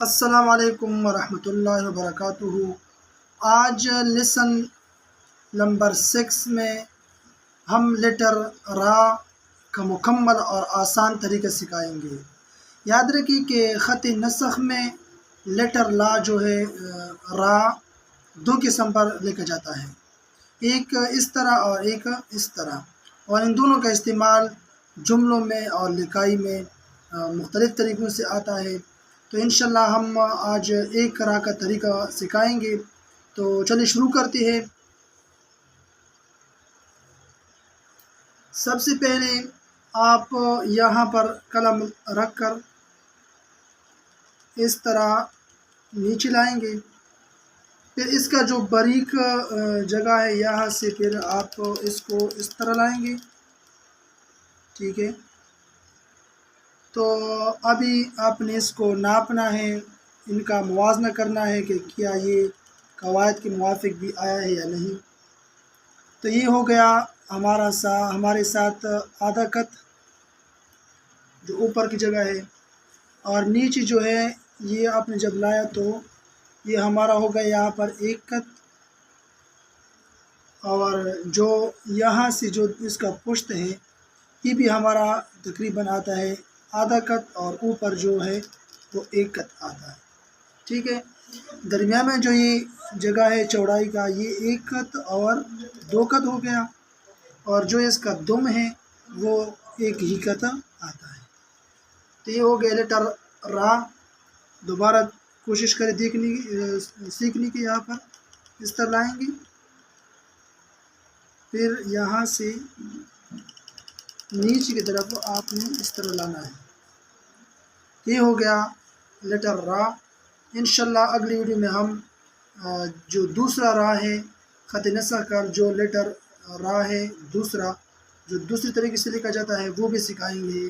السلام علیکم ورحمۃ اللہ وبرکاتہ۔ آج لیسن نمبر 6 میں ہم لیٹر را کا مکمل اور آسان طریقہ سکھائیں گے۔ یاد رکھیے کہ خط نسخ میں لیٹر لا جو ہے را دو قسم پر لکھا جاتا ہے، ایک اس طرح اور ایک اس طرح، اور ان دونوں کا استعمال جملوں میں اور لکھائی میں مختلف طریقوں سے آتا ہے۔ تو انشاءاللہ ہم آج ایک را کا طریقہ سکھائیں گے، تو چلیے شروع کرتے ہیں۔ سب سے پہلے آپ یہاں پر قلم رکھ کر اس طرح نیچے لائیں گے، پھر اس کا جو باریک جگہ ہے یہاں سے پھر آپ اس کو اس طرح لائیں گے، ٹھیک ہے۔ تو ابھی آپ نے اس کو ناپنا ہے، ان کا موازنہ کرنا ہے کہ کیا یہ قواعد کے موافق بھی آیا ہے یا نہیں۔ تو یہ ہو گیا ہمارے ساتھ آدھا خط جو اوپر کی جگہ ہے، اور نیچے جو ہے یہ آپ نے جب لایا تو یہ ہمارا ہو گیا یہاں پر ایک خط، اور جو یہاں سے جو اس کا پشت ہے یہ بھی ہمارا تقریباً آتا ہے آدھا خط، اور اوپر جو ہے وہ ایک خط آتا ہے، ٹھیک ہے۔ درمیان میں جو یہ جگہ ہے چوڑائی کا، یہ ایک خط اور دو خط ہو گیا، اور جو اس کا دم ہے وہ ایک ہی خط آتا ہے۔ تو یہ ہو گیا لیٹر را۔ دوبارہ کوشش کریں سیکھنے کی، یہاں پر اس طرح لائیں گے، پھر یہاں سے نیچے کی طرف آپ نے اس طرح لانا ہے۔ یہ ہو گیا لیٹر را۔ انشاءاللہ اگلی ویڈیو میں ہم جو دوسرا را ہے خط نسخ کا، جو لیٹر را ہے دوسرا جو دوسری طریقے سے لکھا جاتا ہے، وہ بھی سکھائیں گے۔